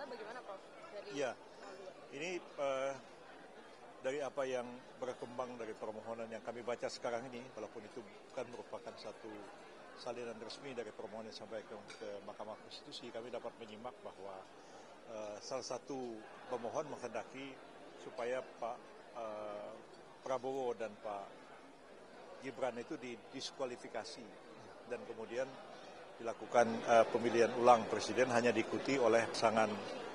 adalah bagaimana Prof? Iya, ini dari apa yang berkembang dari permohonan yang kami baca sekarang ini, walaupun itu bukan merupakan satu salinan resmi dari permohonan yang sampai ke Mahkamah Konstitusi, kami dapat menyimak bahwa salah satu pemohon menghendaki supaya Pak Prabowo dan Pak Gibran itu didiskualifikasi dan kemudian dilakukan pemilihan ulang presiden hanya diikuti oleh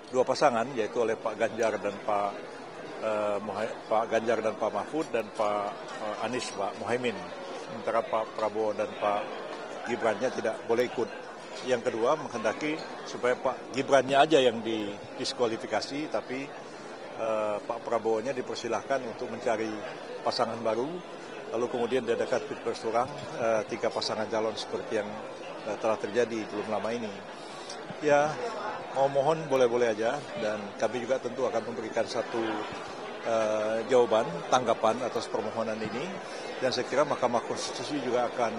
dua pasangan, yaitu oleh Pak Ganjar dan Pak Mahfud dan Pak Anies, Pak Muhaimin. Sementara Pak Prabowo dan Pak Gibrannya tidak boleh ikut. Yang kedua menghendaki supaya Pak Gibrannya aja yang didiskualifikasi, tapi Pak Prabowo-nya dipersilahkan untuk mencari pasangan baru. Lalu kemudian diadakan pilpres ulang 3 pasangan calon seperti yang telah terjadi belum lama ini. Ya, mau mohon boleh-boleh aja, dan kami juga tentu akan memberikan satu jawaban, tanggapan atas permohonan ini, dan saya kira Mahkamah Konstitusi juga akan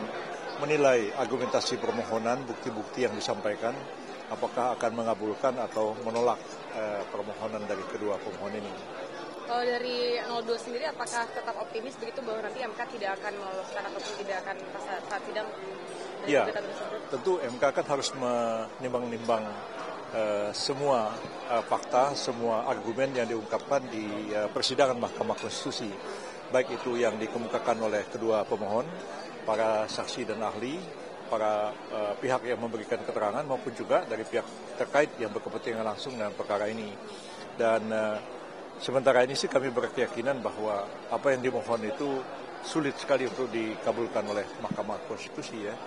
menilai argumentasi permohonan, bukti-bukti yang disampaikan, apakah akan mengabulkan atau menolak permohonan dari kedua pemohon ini. Kalau dari 02 sendiri, apakah tetap optimis begitu bahwa nanti MK tidak akan meloloskan ataupun tidak akan saat sidang? Ya, tentu MK kan harus menimbang-nimbang semua fakta, semua argumen yang diungkapkan di persidangan Mahkamah Konstitusi, baik itu yang dikemukakan oleh kedua pemohon, para saksi dan ahli, para pihak yang memberikan keterangan, maupun juga dari pihak terkait yang berkepentingan langsung dalam perkara ini. Dan sementara ini sih kami berkeyakinan bahwa apa yang dimohon itu sulit sekali untuk dikabulkan oleh Mahkamah Konstitusi, ya.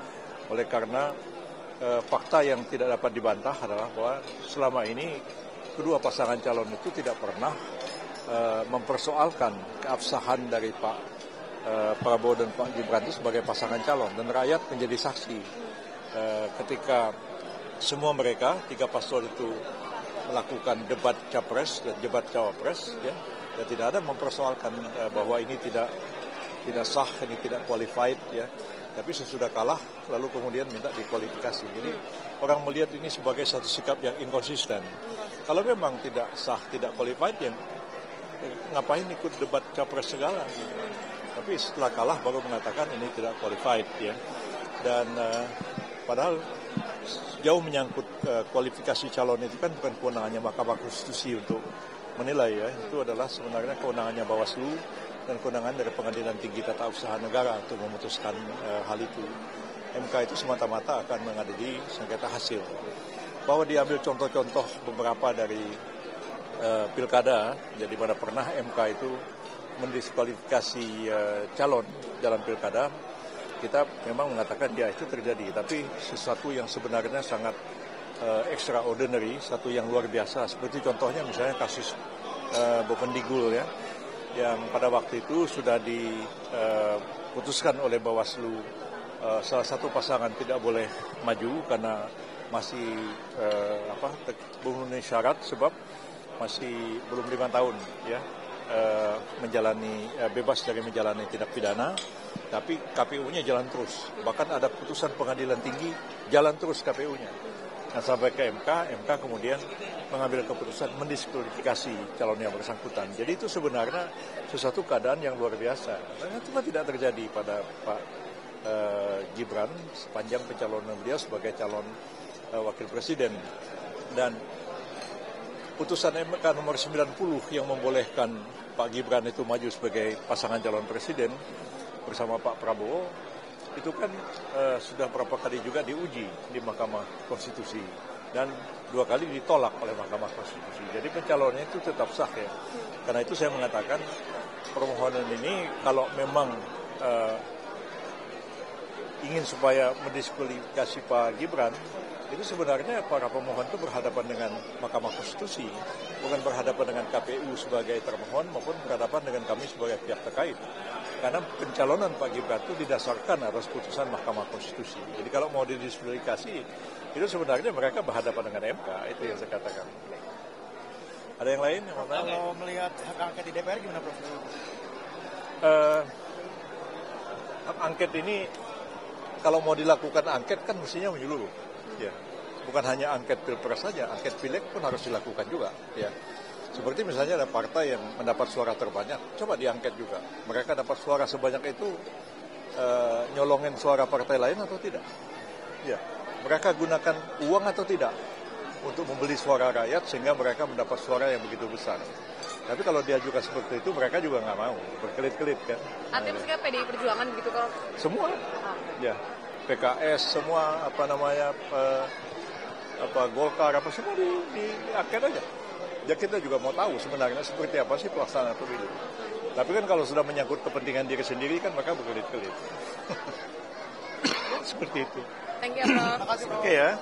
Oleh karena fakta yang tidak dapat dibantah adalah bahwa selama ini kedua pasangan calon itu tidak pernah mempersoalkan keabsahan dari Pak Prabowo dan Pak Gibran itu sebagai pasangan calon, dan rakyat menjadi saksi ketika semua mereka 3 paslon itu melakukan debat capres dan debat cawapres, ya, dan tidak ada mempersoalkan bahwa ini tidak sah, ini tidak qualified, ya. Tapi sesudah kalah lalu kemudian minta dikualifikasi. Jadi orang melihat ini sebagai satu sikap yang inkonsisten. Kalau memang tidak sah, tidak qualified, ya ngapain ikut debat capres segala, gitu. Tapi setelah kalah baru mengatakan ini tidak qualified, ya. Dan padahal jauh menyangkut kualifikasi calon itu kan bukan kewenangannya Mahkamah Konstitusi untuk menilai, ya. Itu adalah sebenarnya kewenangannya Bawaslu dan kewenangan dari Pengadilan Tinggi Tata Usaha Negara untuk memutuskan hal itu. MK itu semata-mata akan mengadili sengketa hasil. Bahwa diambil contoh-contoh beberapa dari pilkada, jadi mana pernah MK itu mendiskualifikasi calon dalam pilkada, kita memang mengatakan ya itu terjadi, tapi sesuatu yang sebenarnya sangat extraordinary, satu yang luar biasa. Seperti contohnya misalnya kasus Bovendigul, ya, yang pada waktu itu sudah diputuskan oleh Bawaslu salah satu pasangan tidak boleh maju karena masih memenuhi syarat, sebab masih belum 5 tahun, ya, bebas dari menjalani tindak pidana, tapi KPU-nya jalan terus. Bahkan ada putusan pengadilan tinggi, jalan terus KPU-nya. Nah, sampai ke MK kemudian mengambil keputusan mendiskualifikasi calon yang bersangkutan. Jadi itu sebenarnya sesuatu keadaan yang luar biasa. Dan itu tidak terjadi pada Pak Gibran sepanjang pencalonan beliau sebagai calon wakil presiden. Dan putusan MK nomor 90 yang membolehkan Pak Gibran itu maju sebagai pasangan calon presiden bersama Pak Prabowo, itu kan sudah berapa kali juga diuji di Mahkamah Konstitusi dan 2 kali ditolak oleh Mahkamah Konstitusi. Jadi pencalonnya itu tetap sah, ya. Karena itu saya mengatakan permohonan ini kalau memang ingin supaya mendiskualifikasi Pak Gibran, itu sebenarnya para pemohon itu berhadapan dengan Mahkamah Konstitusi, bukan berhadapan dengan KPU sebagai termohon maupun berhadapan dengan kami sebagai pihak terkait. Karena pencalonan Pak Gibran itu didasarkan atas putusan Mahkamah Konstitusi. Jadi kalau mau didiskualifikasi, itu sebenarnya mereka berhadapan dengan MK, itu yang saya katakan. Ada yang lain? Kalau melihat hak angket di DPR gimana, Prof? Hak angket ini, kalau mau dilakukan angket kan mestinya menyeluruh. Ya, Bukan hanya angket pilpres saja, angket pileg pun harus dilakukan juga. Ya. Seperti misalnya ada partai yang mendapat suara terbanyak, coba diangket juga. Mereka dapat suara sebanyak itu, nyolongin suara partai lain atau tidak? Ya. Mereka gunakan uang atau tidak untuk membeli suara rakyat sehingga mereka mendapat suara yang begitu besar. Tapi kalau dia juga seperti itu, mereka juga nggak mau, berkelit-kelit kan. Artinya maksudnya PDI Perjuangan begitu kalau? Semua, ya. PKS, semua Golkar, semua diangket aja. Ya kita juga mau tahu sebenarnya seperti apa sih pelaksanaan pemilu. Tapi kan kalau sudah menyangkut kepentingan diri sendiri kan maka berkelit-kelit. Seperti itu. Thank you, Prof. Makasih, Oke ya.